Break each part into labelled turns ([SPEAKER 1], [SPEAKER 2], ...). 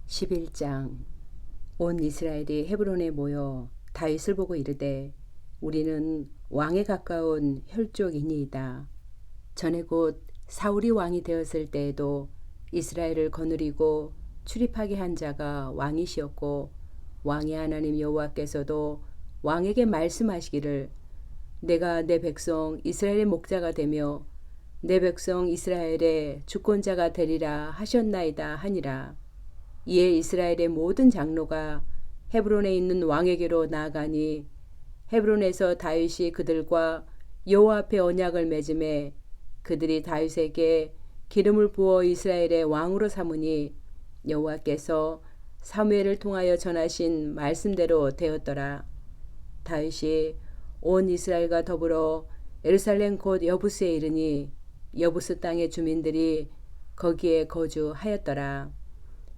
[SPEAKER 1] 11장. 온 이스라엘이 헤브론에 모여 다윗을 보고 이르되 우리는 왕에 가까운 혈족이니이다. 전에 곧 사울이 왕이 되었을 때에도 이스라엘을 거느리고 출입하게 한 자가 왕이시었고 왕의 하나님 여호와께서도 왕에게 말씀하시기를 내가 내 백성 이스라엘의 목자가 되며 내 백성 이스라엘의 주권자가 되리라 하셨나이다 하니라. 이에 이스라엘의 모든 장로가 헤브론에 있는 왕에게로 나아가니 헤브론에서 다윗이 그들과 여호와 앞에 언약을 맺음에 그들이 다윗에게 기름을 부어 이스라엘의 왕으로 삼으니 여호와께서 사무엘을 통하여 전하신 말씀대로 되었더라. 다윗이 온 이스라엘과 더불어 예루살렘 곧 여부스에 이르니 여부스 땅의 주민들이 거기에 거주하였더라.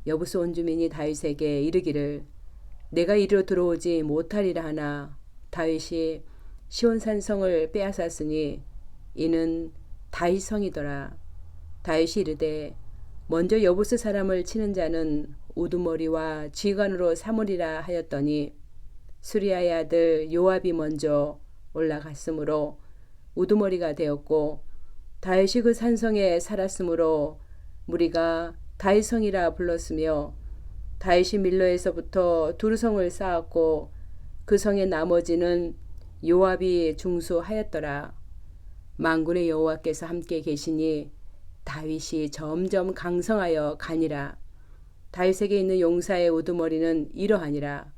[SPEAKER 1] 여부스 온 주민이 다윗에게 이르기를 내가 이리로 들어오지 못하리라 하나 다윗이 시온산 성을 빼앗았으니 이는 다윗 성이더라. 다윗이 이르되 먼저 여부스 사람을 치는 자는 우두머리와 쥐관으로 삼으리라 하였더니 수리아의 아들 요압이 먼저 올라갔으므로 우두머리가 되었고 다윗이 그 산성에 살았으므로 무리가 다윗성이라 불렀으며 다윗이 밀로에서부터 두루성을 쌓았고 그 성의 나머지는 요압이 중수하였더라. 만군의 여호와께서 함께 계시니 다윗이 점점 강성하여 가니라. 다윗에게 있는 용사의 우두머리는 이러하니라.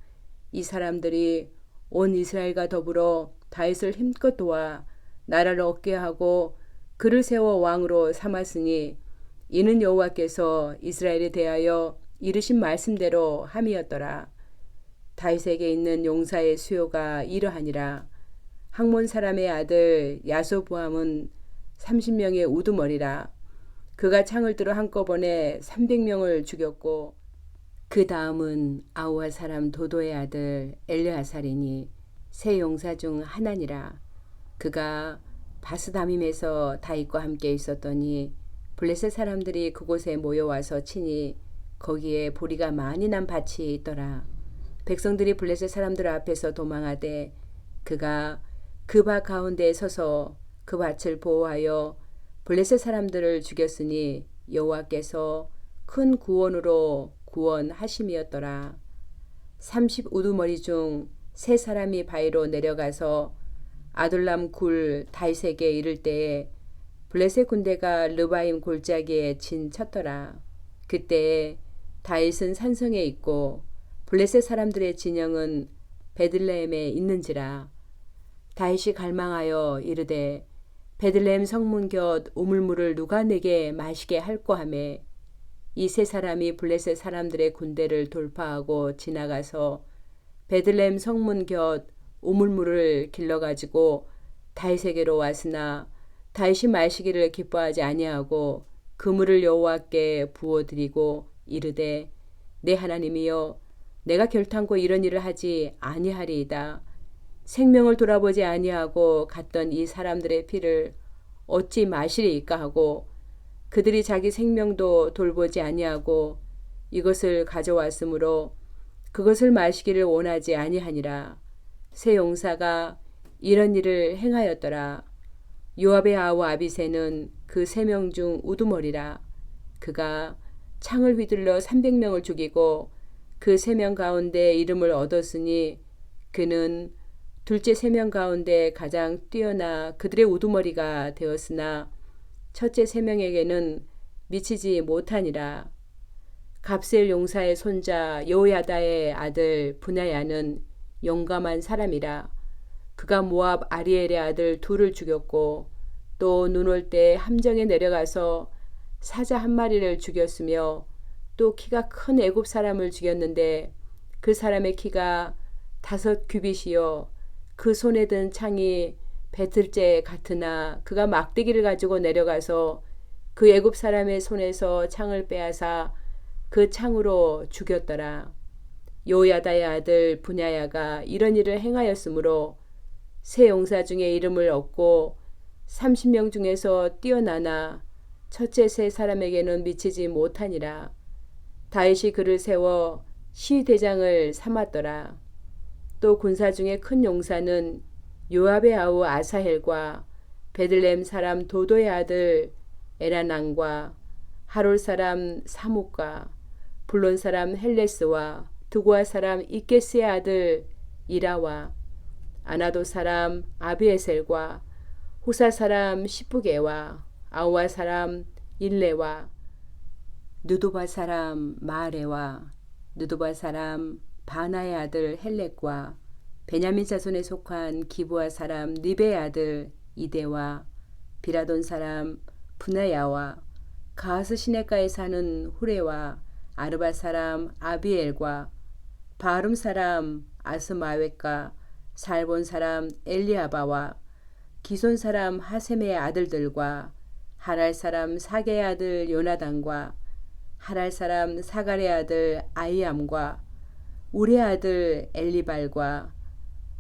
[SPEAKER 1] 이 사람들이 온 이스라엘과 더불어 다윗을 힘껏 도와 나라를 얻게 하고 그를 세워 왕으로 삼았으니 이는 여호와께서 이스라엘에 대하여 이르신 말씀대로 함이었더라. 다윗에게 있는 용사의 수요가 이러하니라. 학몬 사람의 아들 야소부함은 30명의 우두머리라. 그가 창을 들어 한꺼번에 300명을 죽였고 그 다음은 아우아 사람 도도의 아들 엘르하살이니 세 용사 중 하나니라. 그가 바스다밈에서 다윗과 함께 있었더니 블레셋 사람들이 그곳에 모여와서 치니 거기에 보리가 많이 난 밭이 있더라. 백성들이 블레셋 사람들 앞에서 도망하되 그가 그 밭 가운데에 서서 그 밭을 보호하여 블레셋 사람들을 죽였으니 여호와께서 큰 구원으로 구원하심이었더라. 30 우두머리 중 세 사람이 바위로 내려가서 아둘람 굴 다윗에게 이를 때에 블레셋 군대가 르바임 골짜기에 진쳤더라. 그때에 다윗은 산성에 있고 블레셋 사람들의 진영은 베들레헴에 있는지라. 다윗이 갈망하여 이르되 베들레헴 성문 곁 우물물을 누가 내게 마시게 할꼬 하매 이 세 사람이 블레셋 사람들의 군대를 돌파하고 지나가서 베들레헴 성문 곁 우물물을 길러가지고 다윗에게로 왔으나 다윗이 마시기를 기뻐하지 아니하고 그 물을 여호와께 부어드리고 이르되 내 하나님이여 내가 결탄코 이런 일을 하지 아니하리이다. 생명을 돌아보지 아니하고 갔던 이 사람들의 피를 어찌 마시리이까 하고 그들이 자기 생명도 돌보지 아니하고 이것을 가져왔으므로 그것을 마시기를 원하지 아니하니라. 세 용사가 이런 일을 행하였더라. 요압의 아우 아비새는 그 3명 중 우두머리라. 그가 창을 휘둘러 300명을 죽이고 그 3명 가운데 이름을 얻었으니 그는 둘째 3명 가운데 가장 뛰어나 그들의 우두머리가 되었으나 첫째 3명에게는 미치지 못하니라. 갑셀 용사의 손자 여호야다의 아들 분야야는 용감한 사람이라. 그가 모압 아리엘의 아들 둘을 죽였고 또 눈 올 때 함정에 내려가서 사자 한 마리를 죽였으며 또 키가 큰 애굽 사람을 죽였는데 그 사람의 키가 5 규빗이요 그 손에 든 창이 배틀째 같으나 그가 막대기를 가지고 내려가서 그 애굽 사람의 손에서 창을 빼앗아 그 창으로 죽였더라. 요야다의 아들 분야야가 이런 일을 행하였으므로 세 용사 중에 이름을 얻고 30명 중에서 뛰어나나 첫째 세 사람에게는 미치지 못하니라. 다윗이 그를 세워 시대장을 삼았더라. 또 군사 중에 큰 용사는 요압의 아우 아사헬과 베들레헴 사람 도도의 아들 에라난과 하롤 사람 사묵과 블론 사람 헬레스와 드고아 사람 이게스의 아들 이라와 아나도 사람 아비에셀과 후사 사람 시프게와 아우아 사람 일레와 느도바 사람 마아레와 느도바 사람 바나의 아들 헬렉과 베냐민 자손에 속한 기브아 사람 니베의 아들 이데와 비라돈 사람 분하야와 가하스 시내가에 사는 후레와 아르바 사람 아비엘과 바름 사람 아스마웻과 살본 사람 엘리아바와 기손 사람 하셈의 아들들과 하랄 사람 사게의 아들 요나단과 하랄 사람 사갈의 아들 아이암과 우리의 아들 엘리발과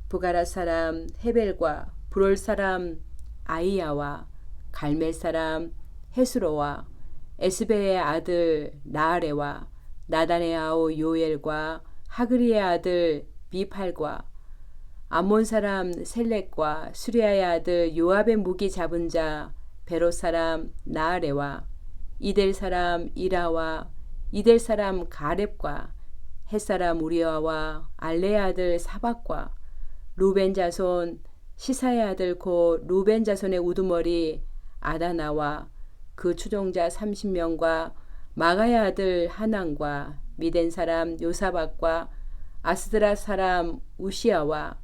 [SPEAKER 1] 부가라 사람 헤벨과 브롤 사람 아이야와 갈멜 사람 헤스로와 에스베의 아들 나아레와 나단의 아우 요엘과 하그리의 아들 미팔과 암몬 사람 셀렉과 수리아의 아들 요압의 무기 잡은 자 베롯 사람 나아레와 이델 사람 이라와 이델 사람 가렙과 햇사람 우리아와 알레의 아들 사박과 루벤 자손 시사의 아들 곧 루벤 자손의 우두머리 아다나와 그 추종자 30명과 마가의 아들 하난과 미덴 사람 요사박과 아스드라 사람 우시아와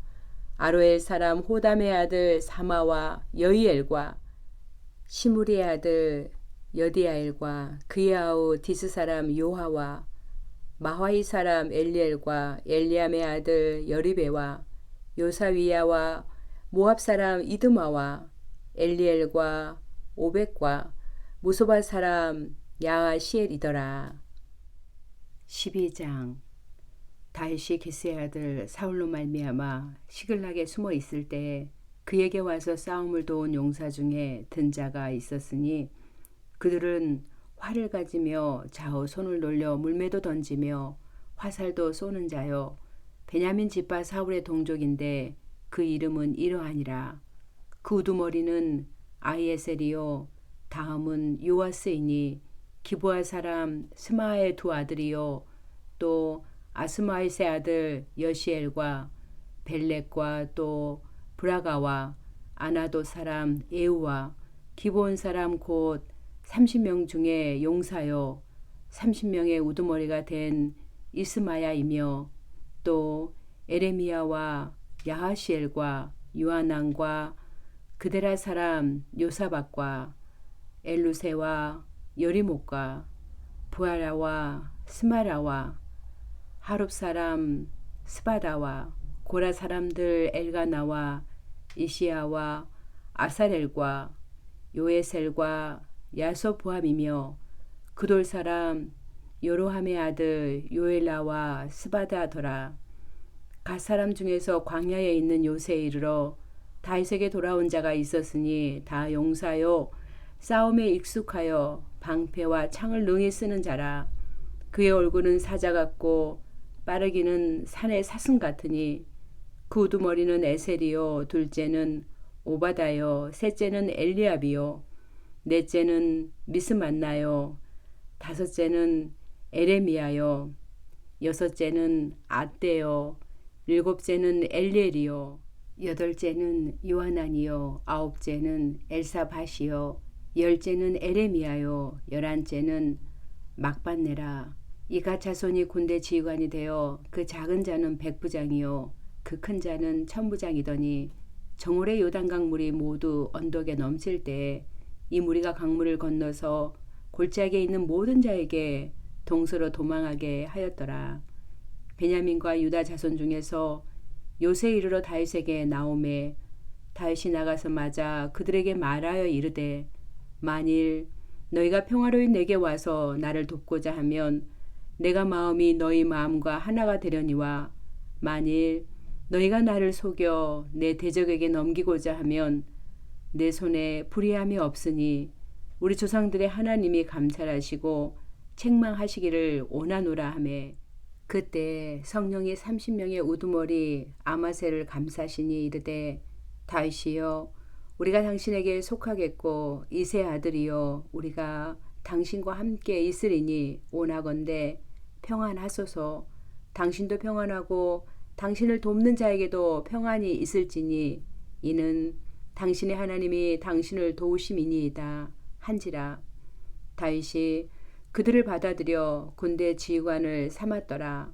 [SPEAKER 1] 아로엘 사람 호담의 아들 사마와 여이엘과 시무리의 아들 여디아엘과 그의 아우 디스 사람 요하와 마화이 사람 엘리엘과 엘리암의 아들 여리베와 요사위야와 모압 사람 이드마와 엘리엘과 오벡과 무소바 사람 야시엘이더라. 12장. 다윗이 기스의 아들 사울로 말미암아 시글락에 숨어 있을 때 그에게 와서 싸움을 도운 용사 중에 든 자가 있었으니 그들은 활을 가지며 좌우 손을 놀려 물매도 던지며 화살도 쏘는 자요 베냐민 지파 사울의 동족인데 그 이름은 이러하니라. 그 우두머리는 아히에셀이요 다음은 요아스이니 기브아 사람 스마의 두 아들이요 또 아스마잇의 아들 여시엘과 벨렉과 또 브라가와 아나도 사람 에우와 기브온 사람 곧 30명 중에 용사요 30명의 우두머리가 된 이스마야이며 또 에레미야와 야하시엘과 요하난과 그데라 사람 요사박과 엘루세와 여리목과 부하라와 스마라와 하룹 사람 스바다와 고라 사람들 엘가나와 이시야와 아사렐과 요에셀과 야소부함이며 그돌 사람 요로함의 아들 요엘라와 스바다더라. 갓 사람 중에서 광야에 있는 요새에 이르러 다윗에게 돌아온 자가 있었으니 다 용사요 싸움에 익숙하여 방패와 창을 능히 쓰는 자라. 그의 얼굴은 사자 같고 빠르기는 산의 사슴 같으니 그 우두머리는 에셀이요 둘째는 오바다요 셋째는 엘리압이요 넷째는 미스만나요 다섯째는 에레미야요 여섯째는 아떼요 일곱째는 엘리엘이요 여덟째는 요하난이요 아홉째는 엘사밧이요 열째는 에레미야요 열한째는 막반네라. 이 갓 자손이 군대 지휘관이 되어 그 작은 자는 백부장이요 그 큰 자는 천부장이더니 정오래 요단강 물이 모두 언덕에 넘칠 때에 이 무리가 강물을 건너서 골짜기에 있는 모든 자에게 동서로 도망하게 하였더라. 베냐민과 유다 자손 중에서 요새 이르러 다윗에게 나오매 다윗이 나가서 맞아 그들에게 말하여 이르되 만일 너희가 평화로이 내게 와서 나를 돕고자 하면 내가 마음이 너희 마음과 하나가 되려니와 만일 너희가 나를 속여 내 대적에게 넘기고자 하면 내 손에 불의함이 없으니 우리 조상들의 하나님이 감찰하시고 책망하시기를 원하노라 하매 그때 성령이 30명의 우두머리 아마새를 감싸시니 이르되 다윗이여 우리가 당신에게 속하겠고 이새 아들이여 우리가 당신과 함께 있으리니 원하건대 평안하소서. 당신도 평안하고 당신을 돕는 자에게도 평안이 있을지니 이는 당신의 하나님이 당신을 도우심이니이다 한지라. 다윗이 그들을 받아들여 군대 지휘관을 삼았더라.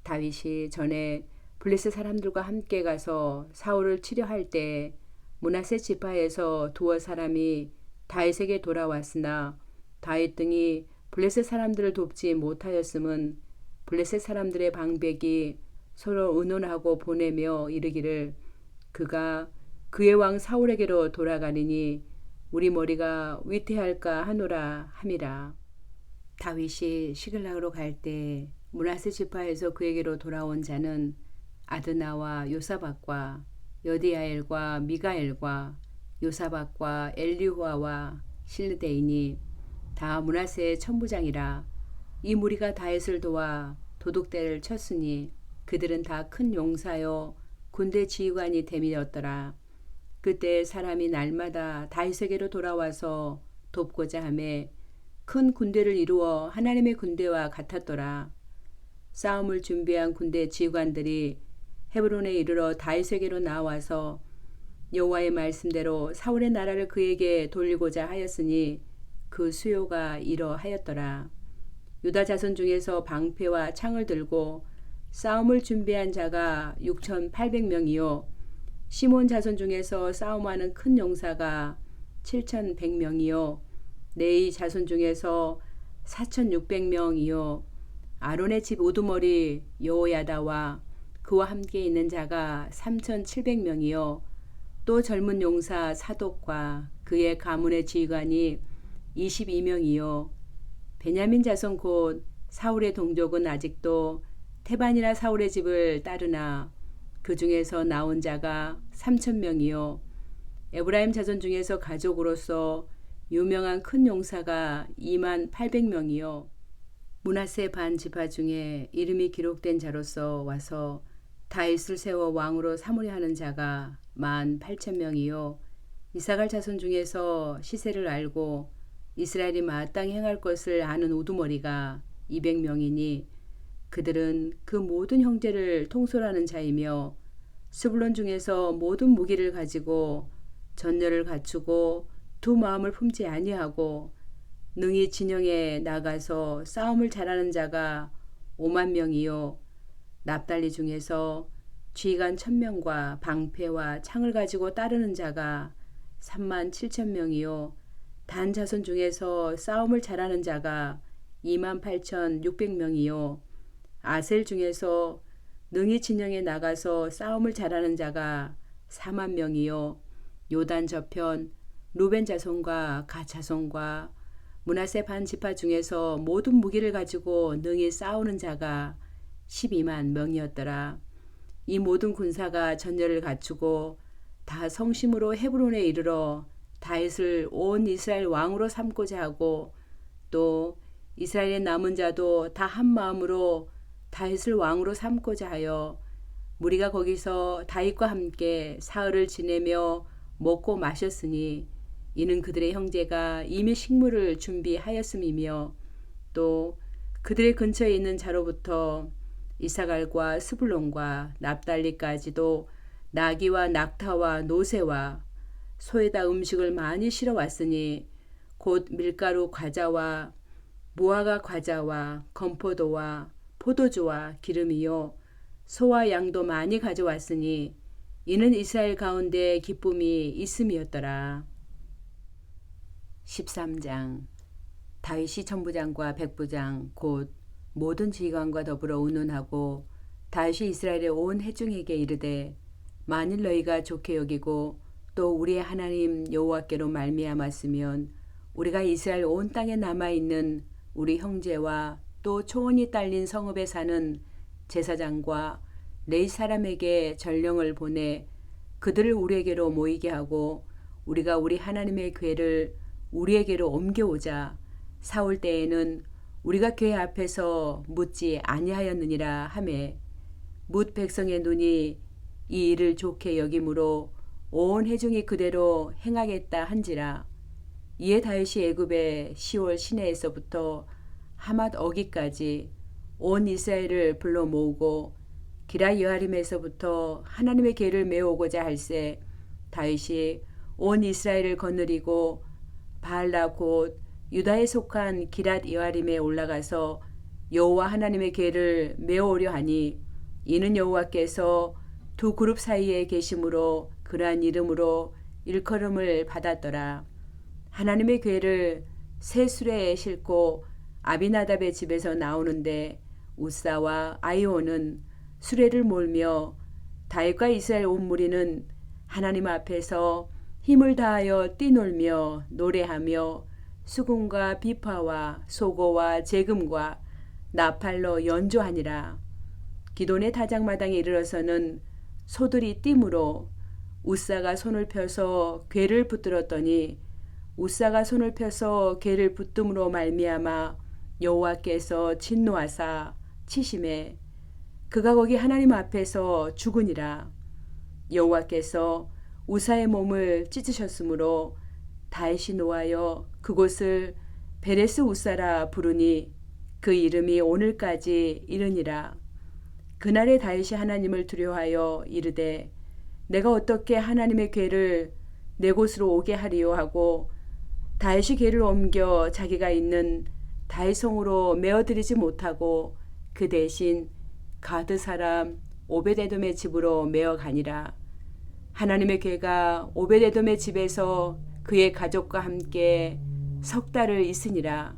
[SPEAKER 1] 다윗이 전에 블레셋 사람들과 함께 가서 사울을 치려할 때 므낫세 지파에서 두어 사람이 다윗에게 돌아왔으나 다윗 등이 블레셋 사람들을 돕지 못하였음은 블레셋 사람들의 방백이 서로 의논하고 보내며 이르기를 그가 그의 왕 사울에게로 돌아가리니 우리 머리가 위태할까 하노라 함이라. 다윗이 시글락으로 갈 때 므낫세 지파에서 그에게로 돌아온 자는 아드나와 요사박과 여디야엘과 미가엘과 요사박과 엘리후아와 실르데이니 다 므낫세의 천부장이라. 이 무리가 다윗을 도와 도둑대를 쳤으니 그들은 다 큰 용사요 군대 지휘관이 됨이었더라. 그때 사람이 날마다 다윗에게로 돌아와서 돕고자 하매 큰 군대를 이루어 하나님의 군대와 같았더라. 싸움을 준비한 군대 지휘관들이 헤브론에 이르러 다윗에게로 나와서 여호와의 말씀대로 사울의 나라를 그에게 돌리고자 하였으니 그 수요가 이러하였더라. 유다 자손 중에서 방패와 창을 들고 싸움을 준비한 자가 6,800명이요 시몬 자손 중에서 싸움하는 큰 용사가 7,100명이요 네이 자손 중에서 4,600명이요 아론의 집 우두머리 여호야다와 그와 함께 있는 자가 3,700명이요 또 젊은 용사 사독과 그의 가문의 지휘관이 22명이요 베냐민 자손 곧 사울의 동족은 아직도 태반이라 사울의 집을 따르나 그 중에서 나온 자가 3,000명이요 에브라임 자손 중에서 가족으로서 유명한 큰 용사가 28,000명이요 므낫세 반 지파 중에 이름이 기록된 자로서 와서 다윗을 세워 왕으로 삼으려 하는 자가 18,000명이요 이사갈 자손 중에서 시세를 알고 이스라엘이 마땅히 행할 것을 아는 우두머리가 200명이니 그들은 그 모든 형제를 통솔하는 자이며 스불론 중에서 모든 무기를 가지고 전열을 갖추고 두 마음을 품지 아니하고 능히 진영에 나가서 싸움을 잘하는 자가 50,000명이요 납달리 중에서 지휘관 1,000명과 방패와 창을 가지고 따르는 자가 37,000명이요 단 자손 중에서 싸움을 잘하는 자가 28,600명이요 아셀 중에서 능히 진영에 나가서 싸움을 잘하는 자가 40,000명이요 요단 저편 루벤 자손과 갓 자손과 므낫세 반 지파 중에서 모든 무기를 가지고 능히 싸우는 자가 120,000명이었더라. 이 모든 군사가 전열을 갖추고 다 성심으로 헤브론에 이르러 다윗을 온 이스라엘 왕으로 삼고자 하고 또 이스라엘의 남은 자도 다 한 마음으로 다윗을 왕으로 삼고자 하여 무리가 거기서 다윗과 함께 사흘을 지내며 먹고 마셨으니 이는 그들의 형제가 이미 식물을 준비하였음이며 또 그들의 근처에 있는 자로부터 이사갈과 스불론과 납달리까지도 나귀와 낙타와 노새와 소에다 음식을 많이 실어왔으니 곧 밀가루 과자와 무화과 과자와 건포도와 포도주와 기름이요 소와 양도 많이 가져왔으니 이는 이스라엘 가운데 기쁨이 있음이었더라. 13장 다윗이 천부장과 백부장 곧 모든 지휘관과 더불어 의논하고 다윗이 이스라엘의 온 회중에게 이르되 만일 너희가 좋게 여기고 또 우리의 하나님 여호와께로 말미암았으면 우리가 이스라엘 온 땅에 남아있는 우리 형제와 또 초원이 딸린 성읍에 사는 제사장과 레위 사람에게 전령을 보내 그들을 우리에게로 모이게 하고 우리가 우리 하나님의 궤를 우리에게로 옮겨오자. 사울 때에는 우리가 그의 앞에서 묻지 아니하였느니라 하매 뭇 백성의 눈이 이 일을 좋게 여김으로 온 회중이 그대로 행하겠다 한지라. 이에 다윗이 애굽의 시올 시내에서부터 하맛 어기까지 온 이스라엘을 불러 모으고 기라 여아림에서부터 하나님의 궤를 메오고자 할새 다윗이 온 이스라엘을 거느리고 바알라 곧 유다에 속한 기랏 여아림에 올라가서 여호와 하나님의 궤를 메어오려 하니 이는 여호와께서 두 그룹 사이에 계심으로 그러한 이름으로 일컬음을 받았더라. 하나님의 궤를 새 수레에 싣고 아비나답의 집에서 나오는데 우사와 아이오는 수레를 몰며 다윗과 이스라엘 온 무리는 하나님 앞에서 힘을 다하여 뛰놀며 노래하며 수금과 비파와 소고와 재금과 나팔로 연주하니라. 기돈의 다장마당에 이르러서는 소들이 띠므로 우사가 손을 펴서 궤를 붙들었더니 우사가 손을 펴서 궤를 붙듦으로 말미암아 여호와께서 진노하사 치심에 그가 거기 하나님 앞에서 죽으니라. 여호와께서 우사의 몸을 찢으셨으므로 다윗이 노하여 그곳을 베레스 우사라 부르니 그 이름이 오늘까지 이르니라. 그날에 다윗이 하나님을 두려워하여 이르되 내가 어떻게 하나님의 궤를 내 곳으로 오게 하리요 하고 다윗이 궤를 옮겨 자기가 있는 다윗성으로 메어드리지 못하고 그 대신 가드 사람 오베데돔의 집으로 메어 가니라. 하나님의 궤가 오베데돔의 집에서 그의 가족과 함께 석 달을 있으니라.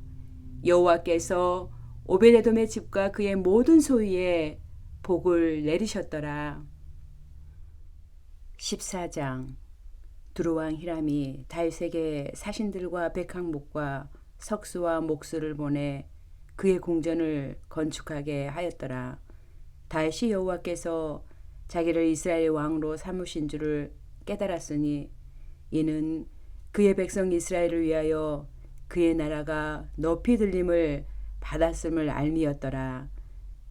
[SPEAKER 1] 여호와께서 오베데돔의 집과 그의 모든 소유에 복을 내리셨더라. 14장. 두루왕 히람이 다윗에게 사신들과 백항목과 석수와 목수를 보내 그의 궁전을 건축하게 하였더라. 다윗이 여호와께서 자기를 이스라엘의 왕으로 삼으신 줄을 깨달았으니 이는 그의 백성 이스라엘을 위하여 그의 나라가 높이 들림을 받았음을 알미였더라.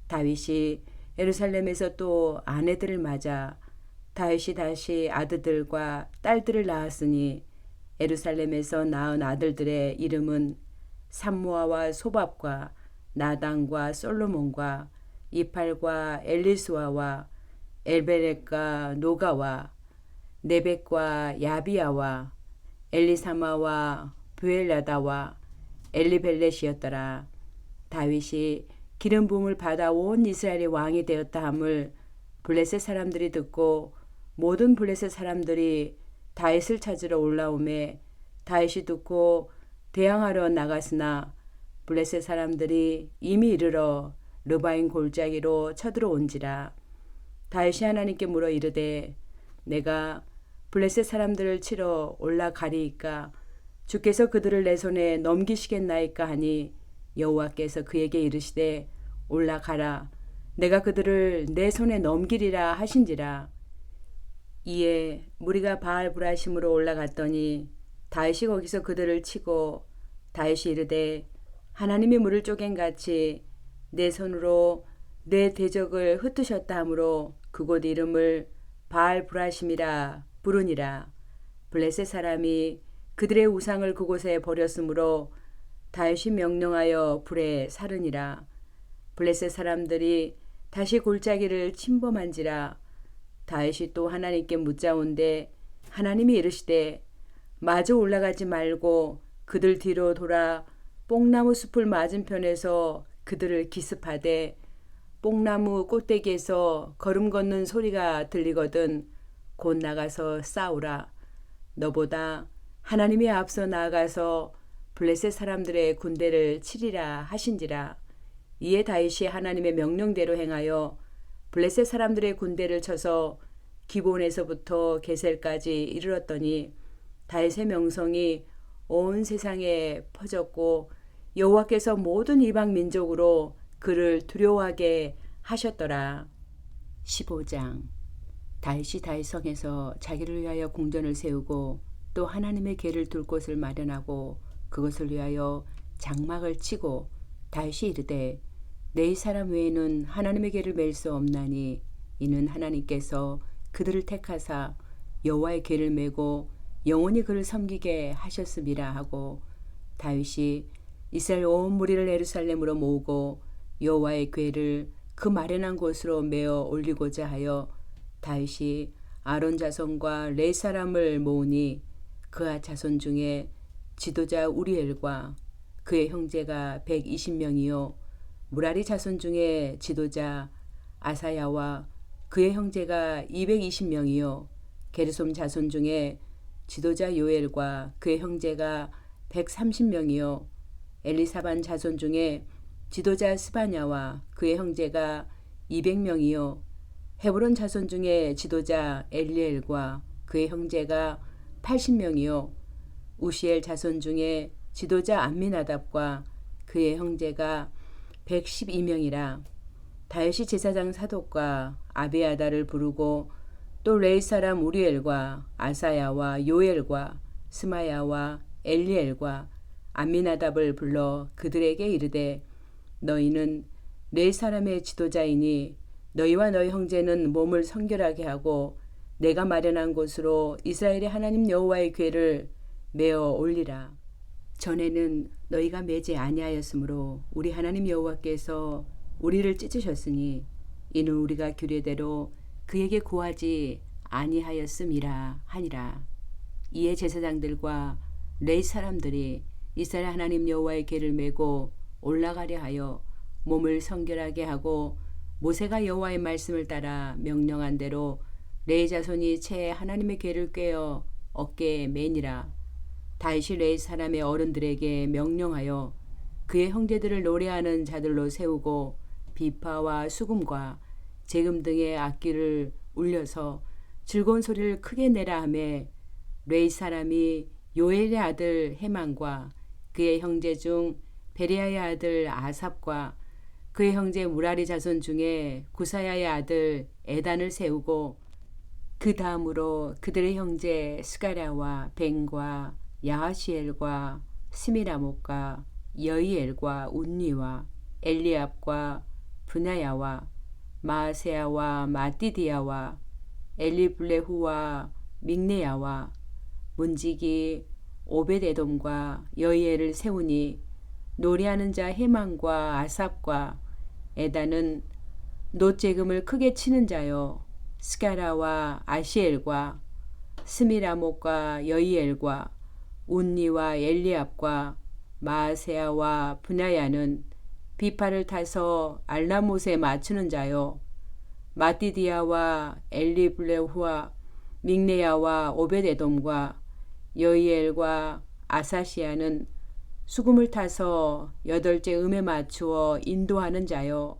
[SPEAKER 1] 다윗이 예루살렘에서 또 아내들을 맞아 다윗이 다시 아들들과 딸들을 낳았으니 예루살렘에서 낳은 아들들의 이름은 삼무아와 소밥과 나단과 솔로몬과 이팔과 엘리수아와 엘베렉과 노가와 네벡과 야비야와 엘리사마와 부엘야다와 엘리벨렛이었더라. 다윗이 기름 부음을 받아 온 이스라엘의 왕이 되었다 함을 블레셋 사람들이 듣고 모든 블레셋 사람들이 다윗을 찾으러 올라오매 다윗이 듣고 대항하러 나갔으나 블레셋 사람들이 이미 이르러 르바임 골짜기로 쳐들어온지라. 다윗이 하나님께 물어 이르되 내가 블레셋 사람들을 치러 올라가리이까 주께서 그들을 내 손에 넘기시겠나이까 하니 여호와께서 그에게 이르시되 올라가라 내가 그들을 내 손에 넘기리라 하신지라. 이에 무리가 바알 브라심으로 올라갔더니 다윗이 거기서 그들을 치고 다윗이 이르되 하나님이 물을 쪼갠같이 내 손으로 내 대적을 흩으셨다 하므로 그곳 이름을 바알 브라심이라 부르니라. 블레셋 사람이 그들의 우상을 그곳에 버렸으므로 다윗이 명령하여 불에 사르니라. 블레셋 사람들이 다시 골짜기를 침범한지라. 다윗이 또 하나님께 묻자온데 하나님이 이르시되 마저 올라가지 말고 그들 뒤로 돌아 뽕나무 숲을 맞은편에서 그들을 기습하되 뽕나무 꼭대기에서 걸음 걷는 소리가 들리거든 곧 나가서 싸우라. 너보다 하나님이 앞서 나아가서 블레셋 사람들의 군대를 치리라 하신지라. 이에 다윗이 하나님의 명령대로 행하여 블레셋 사람들의 군대를 쳐서 기본에서부터 게셀까지 이르렀더니 다윗의 명성이 온 세상에 퍼졌고 여호와께서 모든 이방 민족으로 그를 두려워하게 하셨더라. 15장. 다윗이 다윗 성에서 자기를 위하여 궁전을 세우고 또 하나님의 궤를 둘 곳을 마련하고 그것을 위하여 장막을 치고 다윗이 이르되 내 사람 외에는 하나님의 궤를 맬 수 없나니 이는 하나님께서 그들을 택하사 여호와의 궤를 메고 영원히 그를 섬기게 하셨음이라 하고 다윗이 이스라엘 온 무리를 예루살렘으로 모으고 여호와의 궤를 그 마련한 곳으로 메어 올리고자 하여 다윗이 아론 자손과 레위 사람을 모으니 그아 자손 중에 지도자 우리엘과 그의 형제가 120명이요 무라리 자손 중에 지도자 아사야와 그의 형제가 220명이요 게르솜 자손 중에 지도자 요엘과 그의 형제가 130명이요 엘리사반 자손 중에 지도자 스바냐와 그의 형제가 200명이요 헤브론 자손 중에 지도자 엘리엘과 그의 형제가 80명이요 우시엘 자손 중에 지도자 암미나답과 그의 형제가 112명이라. 다윗이 제사장 사독과 아비아다를 부르고 또 레위 사람 우리엘과 아사야와 요엘과 스마야와 엘리엘과 암미나답을 불러 그들에게 이르되 너희는 레위 사람의 지도자이니 너희와 너희 형제는 몸을 성결하게 하고 내가 마련한 곳으로 이스라엘의 하나님 여호와의 궤를 메어 올리라. 전에는 너희가 매지 아니하였으므로 우리 하나님 여호와께서 우리를 찢으셨으니 이는 우리가 규례대로 그에게 구하지 아니하였음이라 하니라. 이에 제사장들과 레위 사람들이 이스라엘 하나님 여호와의 궤를 메고 올라가려 하여 몸을 성결하게 하고 모세가 여호와의 말씀을 따라 명령한 대로 레위 자손이 채 하나님의 궤를 꿰어 어깨에 매니라. 다윗이 레위 사람의 어른들에게 명령하여 그의 형제들을 노래하는 자들로 세우고 비파와 수금과 재금 등의 악기를 울려서 즐거운 소리를 크게 내라 하매 레위 사람이 요엘의 아들 헤만과 그의 형제 중 베리야의 아들 아삽과 그의 형제 무라리 자손 중에 구사야의 아들 에단을 세우고 그 다음으로 그들의 형제 스가랴와 벤과 야하시엘과 스미라못과 여이엘과 운니와 엘리압과 브나야와 마아세야와 마띠디야와 엘리블레후와 믹네야와 문지기 오벳에돔과 여이엘을 세우니 노래하는 자 헤만과 아삽과 에단은 놋재금을 크게 치는 자요 스가라와 아시엘과 스미라못과 여이엘과 운니와 엘리압과 마아세야와 브나야는 비파를 타서 알라못에 맞추는 자요 마띠디야와 엘리블레후와 믹네야와 오벳에돔과 여이엘과 아사시아는 수금을 타서 8째 음에 맞추어 인도하는 자요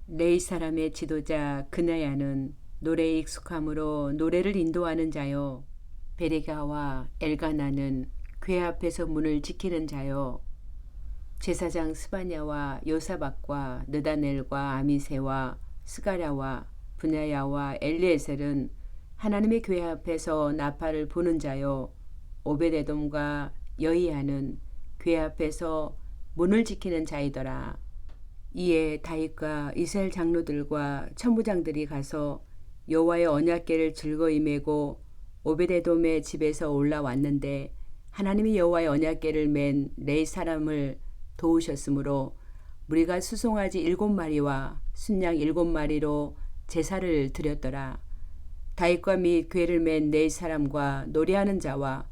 [SPEAKER 1] 레위 사람의 지도자 그나야는 노래에 익숙함으로 노래를 인도하는 자요 베레가와 엘가나는 궤 앞에서 문을 지키는 자요 제사장 스바냐와 요사박과 느다넬과 아미세와 스가랴와 브나야와 엘리에셀은 하나님의 궤 앞에서 나팔을 부는 자요 오벳에돔과 여이야는 궤 앞에서 문을 지키는 자이더라. 이에 다윗과 이스라엘 장로들과 천부장들이 가서 여호와의 언약궤를 즐거이 메고 오벳에돔의 집에서 올라왔는데 하나님이 여호와의 언약궤를 맨 레위 사람을 도우셨으므로 무리가 수송아지 7마리와 순양 7마리로 제사를 드렸더라. 다윗과 및 궤를 맨 레위 사람과 노래하는 자와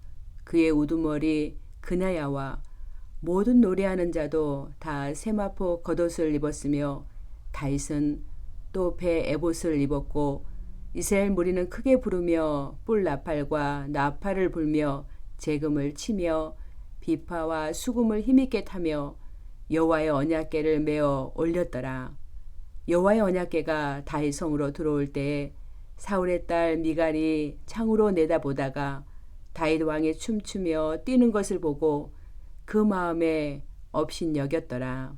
[SPEAKER 1] 그의 우두머리 그나야와 모든 노래하는 자도 다 세마포 겉옷을 입었으며 다윗은 또 배 에봇을 입었고 이스라엘 무리는 크게 부르며 뿔 나팔과 나팔을 불며 재금을 치며 비파와 수금을 힘있게 타며 여호와의 언약궤를 메어 올렸더라. 여호와의 언약궤가 다윗 성으로 들어올 때에 사울의 딸 미갈이 창으로 내다보다가 다윗 왕이 춤추며 뛰는 것을 보고 그 마음에 업신여겼더라.